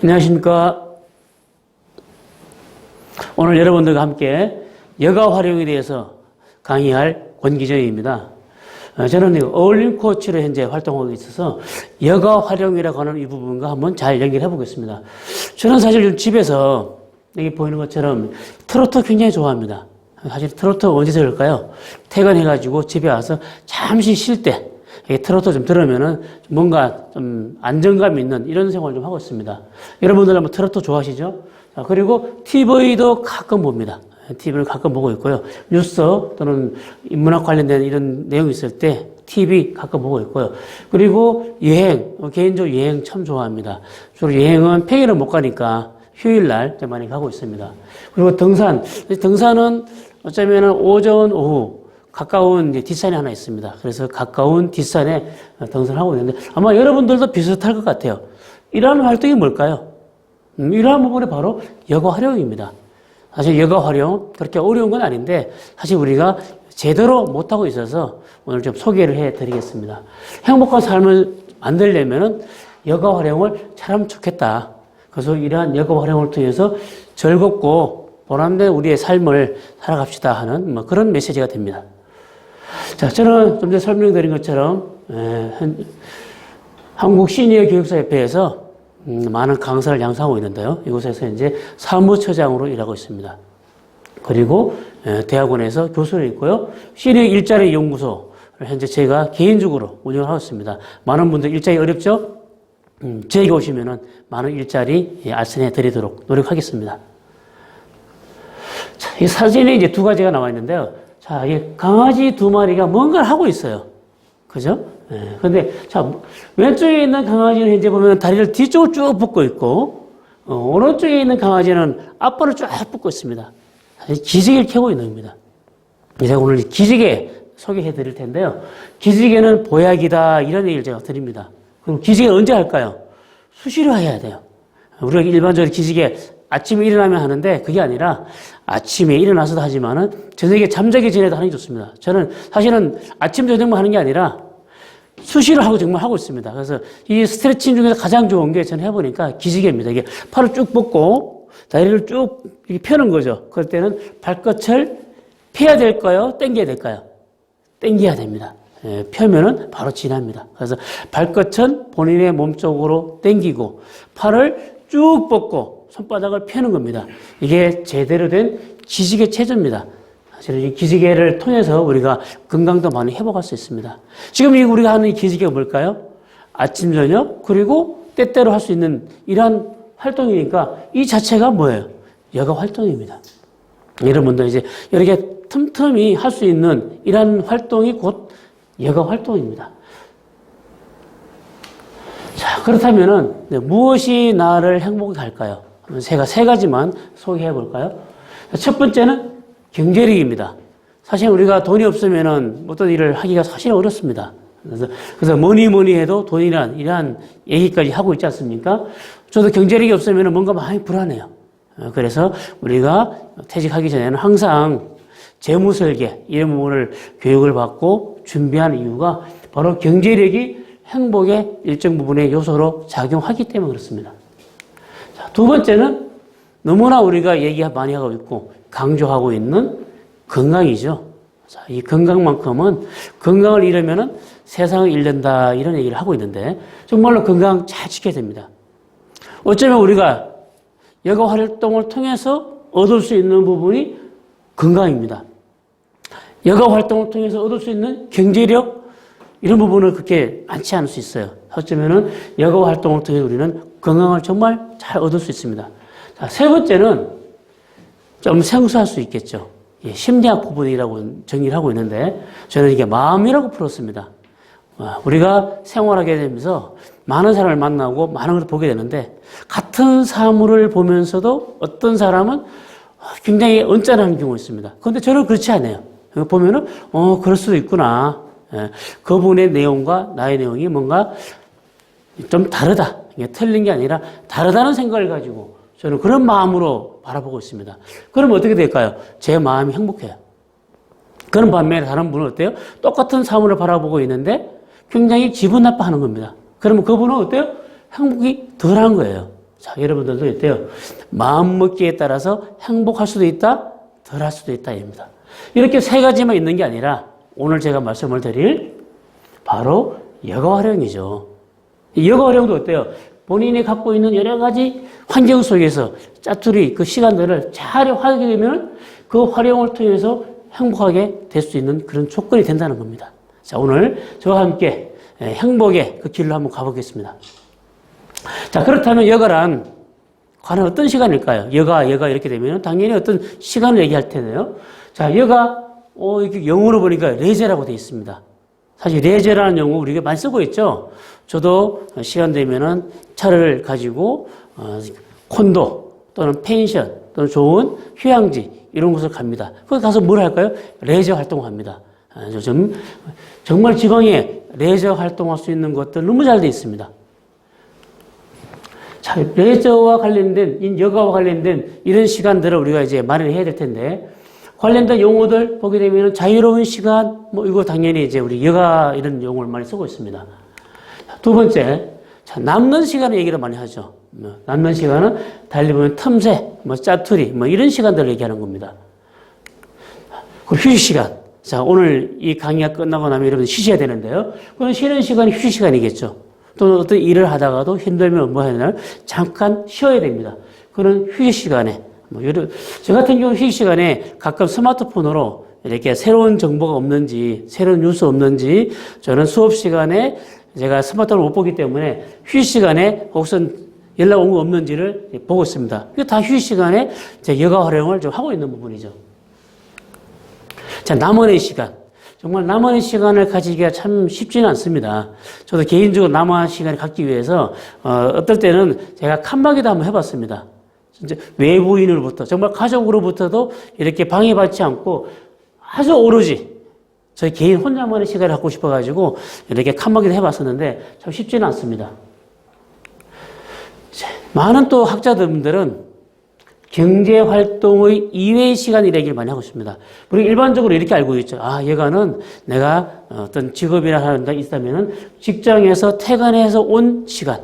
안녕하십니까. 오늘 여러분들과 함께 여가 활용에 대해서 강의할 권기정입니다. 저는 어울림 코치로 현재 활동하고 있어서 여가 활용이라고 하는 이 부분과 한번 잘 연결해 보겠습니다. 저는 사실 집에서 여기 보이는 것처럼 트로트 굉장히 좋아합니다. 사실 트로트 언제 들을까요? 퇴근해가지고 집에 와서 잠시 쉴 때 트로트 좀 들으면은 뭔가 좀 안정감 있는 이런 생활을 좀 하고 있습니다. 여러분들 한번 트로트 좋아하시죠? 그리고 TV도 가끔 봅니다. TV를 가끔 보고 있고요. 뉴스 또는 인문학 관련된 이런 내용이 있을 때 TV 가끔 보고 있고요. 그리고 여행, 개인적으로 여행 참 좋아합니다. 주로 여행은 평일은 못 가니까 휴일날 많이 가고 있습니다. 그리고 등산은 어쩌면 오전, 오후 가까운 뒷산이 하나 있습니다. 그래서 가까운 뒷산에 등산하고 있는데 아마 여러분들도 비슷할 것 같아요. 이러한 활동이 뭘까요? 이러한 부분이 바로 여가 활용입니다. 사실 여가 활용 그렇게 어려운 건 아닌데 사실 우리가 제대로 못하고 있어서 오늘 좀 소개를 해드리겠습니다. 행복한 삶을 만들려면 여가 활용을 잘하면 좋겠다. 그래서 이러한 여가 활용을 통해서 즐겁고 보람된 우리의 삶을 살아갑시다 하는 그런 메시지가 됩니다. 자, 저는 좀 전에 설명드린 것처럼 한국 시니어 교육사협회에서 많은 강사를 양성하고 있는데요. 이곳에서 이제 사무처장으로 일하고 있습니다. 그리고 대학원에서 교수로 있고요. 시니어 일자리 연구소를 현재 제가 개인적으로 운영을 하고 있습니다. 많은 분들 일자리 어렵죠? 저에게 오시면은 많은 일자리 알선해 드리도록 노력하겠습니다. 자, 이 사진에 이제 두 가지가 나와 있는데요. 자, 이 강아지 두 마리가 뭔가를 하고 있어요. 그죠? 근데, 자, 왼쪽에 있는 강아지는 현재 보면 다리를 뒤쪽으로 쭉 뻗고 있고, 오른쪽에 있는 강아지는 앞발을 쭉 뻗고 있습니다. 기지개를 켜고 있는 겁니다. 제가 오늘 기지개 소개해 드릴 텐데요. 기지개는 보약이다, 이런 얘기를 제가 드립니다. 그럼 기지개 언제 할까요? 수시로 해야 돼요. 우리가 일반적으로 기지개 아침에 일어나면 하는데 그게 아니라 아침에 일어나서도 하지만은 저녁에 잠자기 전에도 하는 게 좋습니다. 저는 사실은 아침, 저녁만 하는 게 아니라 수시로 하고 정말 하고 있습니다. 그래서 이 스트레칭 중에서 가장 좋은 게 저는 해보니까 기지개입니다. 이게 팔을 쭉 뻗고 다리를 쭉 이렇게 펴는 거죠. 그럴 때는 발끝을 펴야 될까요? 당겨야 될까요? 당겨야 됩니다. 펴면은 바로 지납니다. 그래서 발끝은 본인의 몸 쪽으로 당기고 팔을 쭉 뻗고 손바닥을 펴는 겁니다. 이게 제대로 된 기지개 체조입니다. 사실 이 기지개를 통해서 우리가 건강도 많이 회복할 수 있습니다. 지금 우리가 하는 이 기지개가 뭘까요? 아침, 저녁, 그리고 때때로 할 수 있는 이러한 활동이니까 이 자체가 뭐예요? 여가 활동입니다. 여러분들 이제 여러 개 틈틈이 할 수 있는 이러한 활동이 곧 여가 활동입니다. 자, 그렇다면은 무엇이 나를 행복하게 할까요? 제가 세 가지만 소개해 볼까요? 첫 번째는 경제력입니다. 사실 우리가 돈이 없으면은 어떤 일을 하기가 사실 어렵습니다. 그래서 뭐니 해도 돈이란 얘기까지 하고 있지 않습니까? 저도 경제력이 없으면은 뭔가 많이 불안해요. 그래서 우리가 퇴직하기 전에는 항상 재무설계 이런 부분을 교육을 받고 준비한 이유가 바로 경제력이 행복의 일정 부분의 요소로 작용하기 때문에 그렇습니다. 자, 두 번째는 너무나 우리가 얘기 많이 하고 있고 강조하고 있는 건강이죠. 자, 이 건강만큼은 건강을 잃으면은 세상을 잃는다 이런 얘기를 하고 있는데 정말로 건강 잘 지켜야 됩니다. 어쩌면 우리가 여가 활동을 통해서 얻을 수 있는 부분이 건강입니다. 여가 활동을 통해서 얻을 수 있는 경제력 이런 부분을 그렇게 많지 않을 수 있어요. 어쩌면은 여가 활동을 통해 우리는 건강을 정말 잘 얻을 수 있습니다. 자, 세 번째는 좀 생소할 수 있겠죠. 예, 심리학 부분이라고 정의를 하고 있는데 저는 이게 마음이라고 풀었습니다. 우리가 생활하게 되면서 많은 사람을 만나고 많은 걸 보게 되는데 같은 사물을 보면서도 어떤 사람은 굉장히 언짢은 경우가 있습니다. 그런데 저는 그렇지 않아요. 보면은 그럴 수도 있구나. 그분의 내용과 나의 내용이 뭔가 좀 다르다. 이게 틀린 게 아니라 다르다는 생각을 가지고 저는 그런 마음으로 바라보고 있습니다. 그러면 어떻게 될까요? 제 마음이 행복해요. 그런 반면에 다른 분은 어때요? 똑같은 사물을 바라보고 있는데 굉장히 기분 나빠하는 겁니다. 그러면 그분은 어때요? 행복이 덜한 거예요. 자, 여러분들도 있대요. 마음먹기에 따라서 행복할 수도 있다, 덜 할 수도 있다, 입니다. 이렇게 세 가지만 있는 게 아니라 오늘 제가 말씀을 드릴 바로 여가 활용이죠. 여가 활용도 어때요? 본인이 갖고 있는 여러 가지 환경 속에서 짜투리 그 시간들을 잘 활용하게 되면 그 활용을 통해서 행복하게 될 수 있는 그런 조건이 된다는 겁니다. 자, 오늘 저와 함께 행복의 그 길로 한번 가보겠습니다. 자, 그렇다면 여가란 과연 어떤 시간일까요? 여가 이렇게 되면 당연히 어떤 시간을 얘기할 텐데요. 자, 여가, 이렇게 영어로 보니까 레저라고 되어 있습니다. 사실 레저라는 용어 우리가 많이 쓰고 있죠. 저도 시간 되면은 차를 가지고 콘도 또는 펜션 또는 좋은 휴양지 이런 곳을 갑니다. 거기 가서 뭘 할까요? 레저 활동을 합니다. 요즘 정말 지방에 레저 활동할 수 있는 것들 너무 잘 되어 있습니다. 자, 레저와 관련된, 여가와 관련된 이런 시간들을 우리가 이제 마련해야 될 텐데, 관련된 용어들 보게 되면 자유로운 시간, 이거 당연히 이제 우리 여가 이런 용어를 많이 쓰고 있습니다. 두 번째, 자, 남는 시간을 얘기를 많이 하죠. 남는 시간은 달리 보면 틈새, 짜투리, 이런 시간들을 얘기하는 겁니다. 그리고 휴식 시간. 자, 오늘 이 강의가 끝나고 나면 여러분 쉬셔야 되는데요. 그건 쉬는 시간이 휴식 시간이겠죠. 또는 어떤 일을 하다가도 힘들면 뭐 하냐, 잠깐 쉬어야 됩니다. 그런 휴식 시간에, 저 같은 경우 휴식 시간에 가끔 스마트폰으로 이렇게 새로운 정보가 없는지, 새로운 뉴스 없는지, 저는 수업 시간에 제가 스마트폰을 못 보기 때문에 휴식 시간에 혹시 연락 온 거 없는지를 보고 있습니다. 이게 다 휴식 시간에 제 여가 활용을 좀 하고 있는 부분이죠. 자, 나만의 시간. 정말 나만의 시간을 가지기가 참 쉽지는 않습니다. 저도 개인적으로 나만의 시간을 갖기 위해서, 어떨 때는 제가 칸막이도 한번 해봤습니다. 진짜 외부인으로부터, 정말 가족으로부터도 이렇게 방해받지 않고 아주 오로지 저희 개인 혼자만의 시간을 갖고 싶어가지고 이렇게 칸막이도 해봤었는데 참 쉽지는 않습니다. 많은 또 학자들은 경제활동의 이외의 시간이라 얘기를 많이 하고 있습니다. 우리 일반적으로 이렇게 알고 있죠. 여가는 내가 어떤 직업이나 하는 데 있다면은 직장에서 퇴근해서 온 시간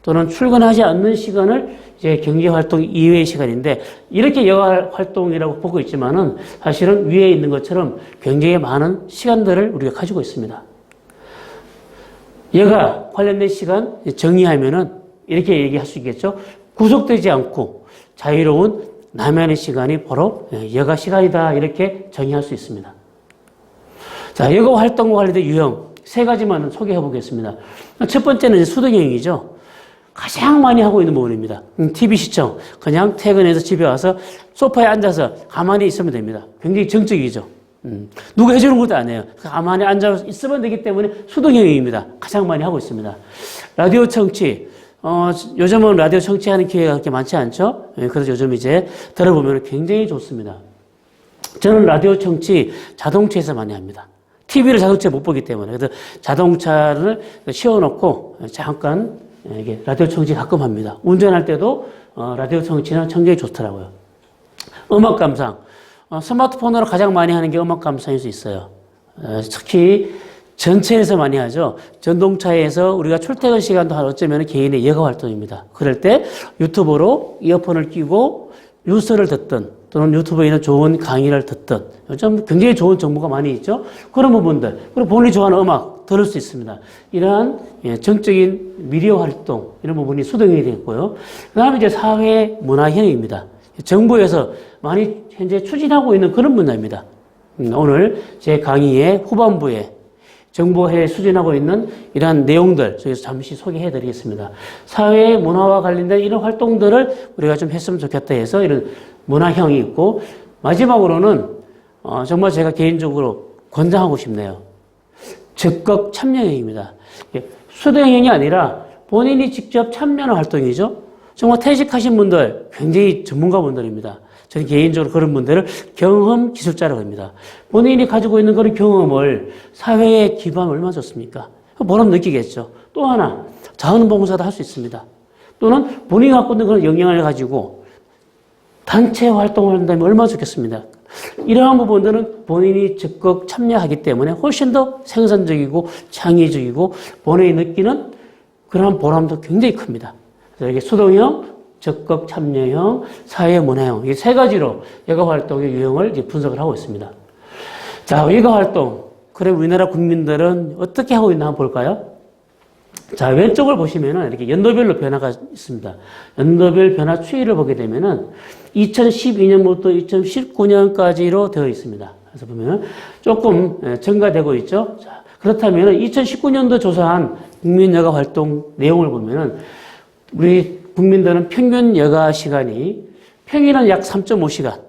또는 출근하지 않는 시간을 이제 경제활동 이외의 시간인데 이렇게 여가활동이라고 보고 있지만은 사실은 위에 있는 것처럼 굉장히 많은 시간들을 우리가 가지고 있습니다. 여가 관련된 시간 정의하면은 이렇게 얘기할 수 있겠죠. 구속되지 않고 자유로운 나만의 시간이 바로 여가 시간이다 이렇게 정의할 수 있습니다. 자, 여가 활동과 관련된 유형 세 가지만 소개해 보겠습니다. 첫 번째는 수동형이죠. 가장 많이 하고 있는 부분입니다. TV 시청. 그냥 퇴근해서 집에 와서 소파에 앉아서 가만히 있으면 됩니다. 굉장히 정적이죠. 누가 해주는 것도 아니에요. 가만히 앉아 있으면 되기 때문에 수동형입니다. 가장 많이 하고 있습니다. 라디오 청취. 요즘은 라디오 청취하는 기회가 그렇게 많지 않죠? 그래서 요즘 이제 들어보면 굉장히 좋습니다. 저는 라디오 청취 자동차에서 많이 합니다. TV를 자동차에 못 보기 때문에. 그래서 자동차를 씌워놓고 잠깐 이게 라디오 청취 가끔 합니다. 운전할 때도 라디오 청취는 굉장히 좋더라고요. 음악 감상. 스마트폰으로 가장 많이 하는 게 음악 감상일 수 있어요. 특히 전체에서 많이 하죠. 전동차에서 우리가 출퇴근 시간도 어쩌면 개인의 여가 활동입니다. 그럴 때 유튜브로 이어폰을 끼고 뉴스를 듣든 또는 유튜브에 있는 좋은 강의를 듣든 요즘 굉장히 좋은 정보가 많이 있죠. 그런 부분들 그리고 본인이 좋아하는 음악 들을 수 있습니다. 이러한 정적인 미디어 활동 이런 부분이 수동형이 되겠고요. 그 다음에 이제 사회 문화형입니다. 정부에서 많이 현재 추진하고 있는 그런 분야입니다. 오늘 제 강의의 후반부에 정부에 추진하고 있는 이러한 내용들 저기서 잠시 소개해 드리겠습니다. 사회 문화와 관련된 이런 활동들을 우리가 좀 했으면 좋겠다 해서 이런 문화형이 있고 마지막으로는 정말 제가 개인적으로 권장하고 싶네요. 적극 참여형입니다. 수동형이 아니라 본인이 직접 참여하는 활동이죠. 정말 퇴직하신 분들 굉장히 전문가분들입니다. 저는 개인적으로 그런 분들을 경험 기술자라고 합니다. 본인이 가지고 있는 그런 경험을 사회에 기부하면 얼마나 좋습니까? 보람 느끼겠죠. 또 하나, 자원봉사도 할 수 있습니다. 또는 본인이 갖고 있는 그런 역량을 가지고 단체 활동을 한다면 얼마나 좋겠습니다. 이러한 부분들은 본인이 적극 참여하기 때문에 훨씬 더 생산적이고 창의적이고 본인이 느끼는 그런 보람도 굉장히 큽니다. 그래서 이게 수동형, 적극 참여형, 사회문화형, 이 세 가지로 여가 활동의 유형을 이제 분석을 하고 있습니다. 자, 여가 활동. 그럼 우리나라 국민들은 어떻게 하고 있나 한번 볼까요? 자, 왼쪽을 보시면은 이렇게 연도별로 변화가 있습니다. 연도별 변화 추이를 보게 되면은 2012년부터 2019년까지로 되어 있습니다. 그래서 보면은 조금 증가되고 있죠. 자, 그렇다면은 2019년도 조사한 국민 여가 활동 내용을 보면은 우리 국민들은 평균 여가 시간이 평일은 약 3.5시간,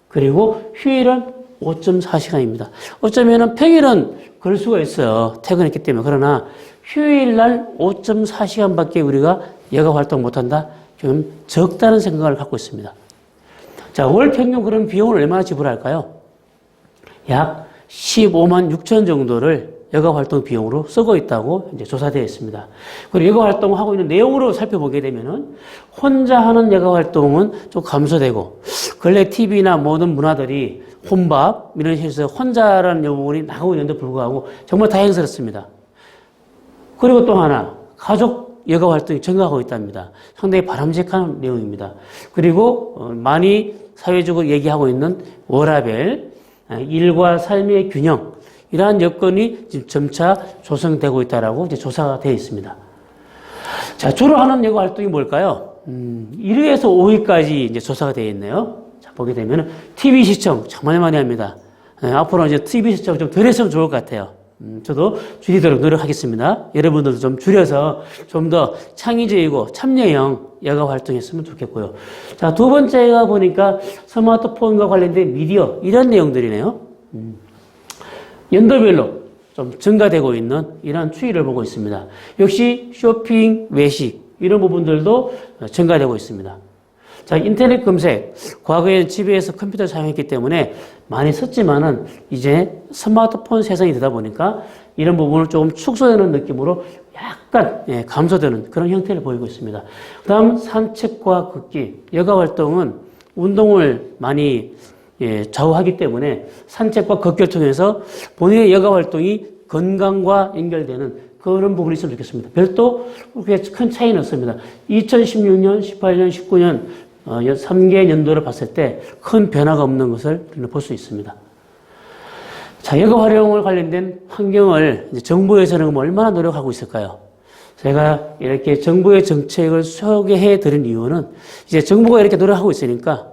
그리고 휴일은 5.4시간입니다. 어쩌면은 평일은 그럴 수가 있어요. 퇴근했기 때문에. 그러나 휴일날 5.4시간밖에 우리가 여가 활동 못한다? 좀 적다는 생각을 갖고 있습니다. 자, 월 평균 그런 비용을 얼마나 지불할까요? 약 15만 6천 정도를 여가 활동 비용으로 쓰고 있다고 이제 조사되어 있습니다. 그리고 여가 활동을 하고 있는 내용으로 살펴보게 되면은 혼자 하는 여가 활동은 좀 감소되고, 근래 TV나 모든 문화들이 혼밥 이런 식으로 혼자라는 부분이 나가고 있는데 불구하고 정말 다행스럽습니다. 그리고 또 하나, 가족 여가 활동이 증가하고 있답니다. 상당히 바람직한 내용입니다. 그리고 많이 사회적으로 얘기하고 있는 워라밸, 일과 삶의 균형, 이러한 여건이 지금 점차 조성되고 있다라고 이제 조사가 되어 있습니다. 자, 주로 하는 여가 활동이 뭘까요? 1위에서 5위까지 이제 조사가 되어 있네요. 자, 보게 되면 TV 시청 정말 많이 합니다. 앞으로 이제 TV 시청 좀 덜 했으면 좋을 것 같아요. 저도 줄이도록 노력하겠습니다. 여러분들도 좀 줄여서 좀 더 창의적이고 참여형 여가 활동했으면 좋겠고요. 자, 두 번째가 보니까 스마트폰과 관련된 미디어, 이런 내용들이네요. 연도별로 좀 증가되고 있는 이런 추이를 보고 있습니다. 역시 쇼핑, 외식, 이런 부분들도 증가되고 있습니다. 자, 인터넷 검색. 과거에는 집에서 컴퓨터를 사용했기 때문에 많이 썼지만은 이제 스마트폰 세상이 되다 보니까 이런 부분을 조금 축소되는 느낌으로 약간 감소되는 그런 형태를 보이고 있습니다. 그 다음 산책과 걷기. 여가 활동은 운동을 많이 좌우하기 때문에 산책과 걷기를 통해서 본인의 여가 활동이 건강과 연결되는 그런 부분이 있으면 좋겠습니다. 별도 그렇게 큰 차이는 없습니다. 2016년, 18년, 19년 3개 연도를 봤을 때 큰 변화가 없는 것을 우리는 볼 수 있습니다. 자, 여가 활용을 관련된 환경을 이제 정부에서는 얼마나 노력하고 있을까요? 제가 이렇게 정부의 정책을 소개해 드린 이유는 이제 정부가 이렇게 노력하고 있으니까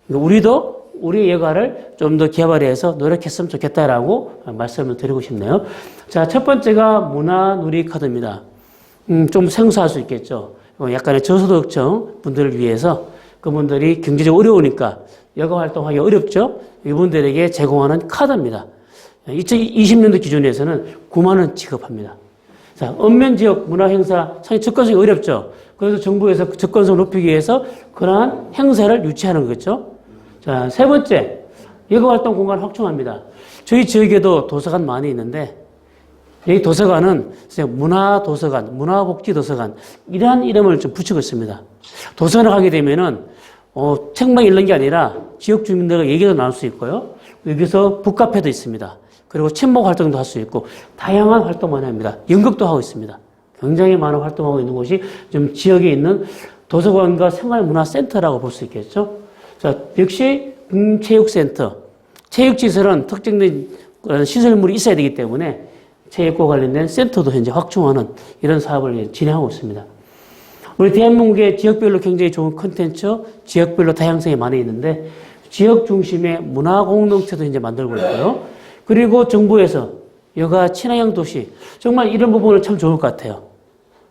우리도 우리 여가를 좀 더 개발해서 노력했으면 좋겠다라고 말씀을 드리고 싶네요. 자, 첫 번째가 문화누리카드입니다. 좀 생소할 수 있겠죠. 약간의 저소득층 분들을 위해서 그분들이 경제적으로 어려우니까 여가 활동하기 어렵죠. 이분들에게 제공하는 카드입니다. 2020년도 기준에서는 9만 원 지급합니다. 자, 읍면 지역 문화 행사 상당히 접근성이 어렵죠. 그래서 정부에서 접근성을 높이기 위해서 그러한 행사를 유치하는 거겠죠. 자, 세 번째, 여가 활동 공간을 확충합니다. 저희 지역에도 도서관 많이 있는데 여기 도서관은 문화도서관, 문화복지도서관, 이러한 이름을 좀 붙이고 있습니다. 도서관을 가게 되면은 책만 읽는 게 아니라 지역 주민들과 얘기도 나눌 수 있고요. 여기서 북카페도 있습니다. 그리고 친목 활동도 할 수 있고 다양한 활동 많이 합니다. 연극도 하고 있습니다. 굉장히 많은 활동하고 있는 곳이 좀 지역에 있는 도서관과 생활문화센터라고 볼 수 있겠죠. 자, 역시 체육센터, 체육시설은 특정된 시설물이 있어야 되기 때문에 체육과 관련된 센터도 현재 확충하는 이런 사업을 진행하고 있습니다. 우리 대한민국의 지역별로 굉장히 좋은 콘텐츠, 지역별로 다양성이 많이 있는데 지역 중심의 문화공동체도 현재 만들고 있고요. 그리고 정부에서 여가 친화형 도시, 정말 이런 부분은 참 좋을 것 같아요.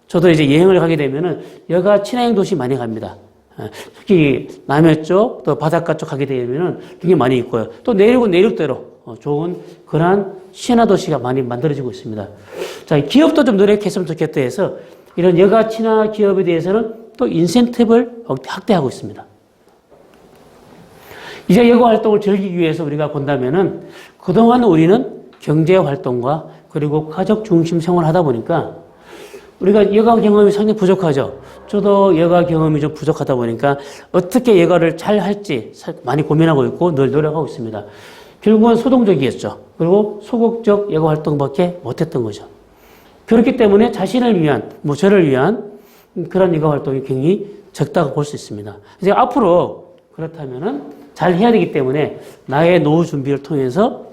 저도 이제 여행을 가게 되면은 여가 친화형 도시 많이 갑니다. 특히 남해 쪽, 또 바닷가 쪽 가게 되면은 굉장히 많이 있고요. 또 내륙은 내륙대로 좋은 그러한 친화 도시가 많이 만들어지고 있습니다. 자, 기업도 좀 노력했으면 좋겠다 해서 이런 여가 친화 기업에 대해서는 또 인센티브를 확대하고 있습니다. 이제 여가 활동을 즐기기 위해서 우리가 본다면은 그동안 우리는 경제 활동과 그리고 가족 중심 생활을 하다 보니까 우리가 여가 경험이 상당히 부족하죠. 저도 여가 경험이 좀 부족하다 보니까 어떻게 여가를 잘 할지 많이 고민하고 있고 늘 노력하고 있습니다. 결국은 소동적이었죠. 그리고 소극적 여가 활동밖에 못했던 거죠. 그렇기 때문에 자신을 위한, 저를 위한 그런 여가 활동이 굉장히 적다고 볼 수 있습니다. 이제 앞으로 그렇다면은 잘 해야 되기 때문에 나의 노후 준비를 통해서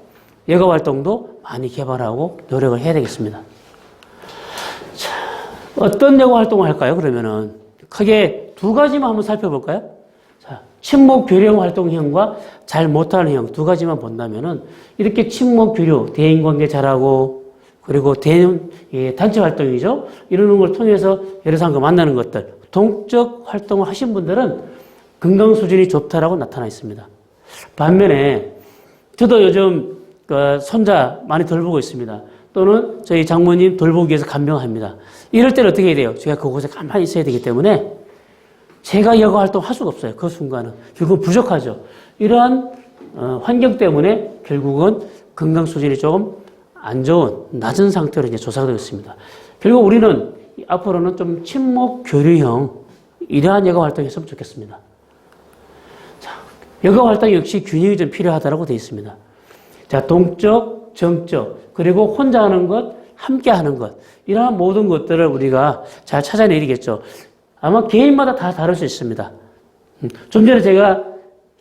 여가 활동도 많이 개발하고 노력을 해야 되겠습니다. 자, 어떤 여가 활동을 할까요? 그러면은 크게 두 가지만 한번 살펴볼까요? 자, 친목 교류 활동형과 잘 못하는 형 두 가지만 본다면은 이렇게 친목 교류, 대인 관계 잘하고 그리고 단체 활동이죠. 이러는 걸 통해서 여러 사람과 만나는 것들, 동적 활동을 하신 분들은 건강 수준이 좋다라고 나타나 있습니다. 반면에 저도 요즘 손자 많이 돌보고 있습니다. 또는 저희 장모님 돌보기 위해서 간병합니다. 이럴 때는 어떻게 해야 돼요? 제가 그곳에 가만히 있어야 되기 때문에 제가 여가 활동 할 수가 없어요. 그 순간은. 결국은 부족하죠. 이러한 환경 때문에 결국은 건강 수준이 조금 안 좋은, 낮은 상태로 이제 조사가 되고 있습니다. 결국 우리는 앞으로는 좀 친목 교류형 이러한 여가 활동이 했으면 좋겠습니다. 자, 여가 활동 역시 균형이 좀 필요하다고 되어 있습니다. 자, 동적, 정적, 그리고 혼자 하는 것, 함께 하는 것, 이러한 모든 것들을 우리가 잘 찾아내야겠죠. 아마 개인마다 다 다를 수 있습니다. 좀 전에 제가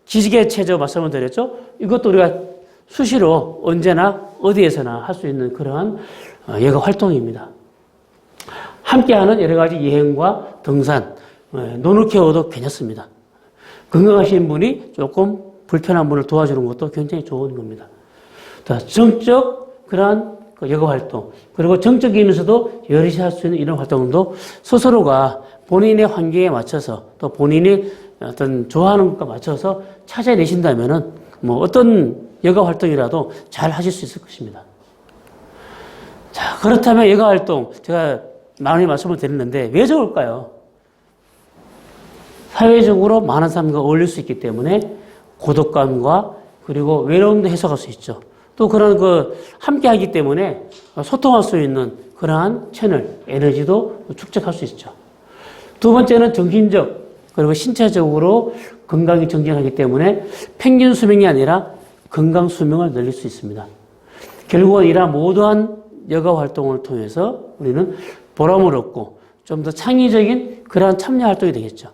기지개 체조 말씀을 드렸죠. 이것도 우리가 수시로 언제나 어디에서나 할 수 있는 그러한 여가 활동입니다. 함께하는 여러 가지 여행과 등산, 노노케어도 괜찮습니다. 건강하신 분이 조금 불편한 분을 도와주는 것도 굉장히 좋은 겁니다. 정적 그러한 여가 활동, 그리고 정적이면서도 여럿이 할 수 있는 이런 활동도 스스로가 본인의 환경에 맞춰서 또 본인이 어떤 좋아하는 것과 맞춰서 찾아내신다면은 뭐 어떤 여가 활동이라도 잘 하실 수 있을 것입니다. 자, 그렇다면 여가 활동, 제가 많이 말씀을 드렸는데 왜 좋을까요? 사회적으로 많은 사람과 어울릴 수 있기 때문에 고독감과 그리고 외로움도 해소할 수 있죠. 또 그런 함께 하기 때문에 소통할 수 있는 그러한 채널, 에너지도 축적할 수 있죠. 두 번째는 정신적, 그리고 신체적으로 건강이 정진하기 때문에 평균 수명이 아니라 건강 수명을 늘릴 수 있습니다. 결국은 이러한 모두한 여가 활동을 통해서 우리는 보람을 얻고 좀 더 창의적인 그러한 참여 활동이 되겠죠.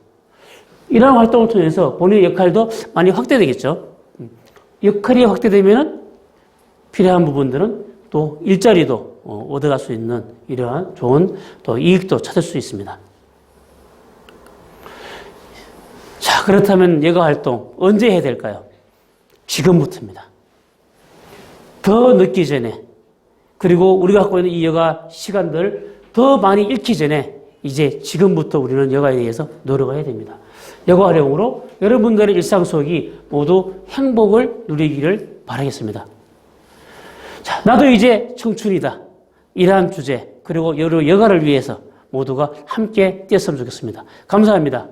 이러한 활동을 통해서 본인의 역할도 많이 확대되겠죠. 역할이 확대되면 필요한 부분들은 또 일자리도 얻어갈 수 있는 이러한 좋은 또 이익도 찾을 수 있습니다. 자, 그렇다면 여가 활동 언제 해야 될까요? 지금부터입니다. 더 늦기 전에, 그리고 우리가 갖고 있는 이 여가 시간들 더 많이 잃기 전에 이제 지금부터 우리는 여가에 대해서 노력을 해야 됩니다. 여가 활용으로 여러분들의 일상 속이 모두 행복을 누리기를 바라겠습니다. 자, 나도 이제 청춘이다. 이러한 주제, 그리고 여러 여가를 위해서 모두가 함께 뛰었으면 좋겠습니다. 감사합니다.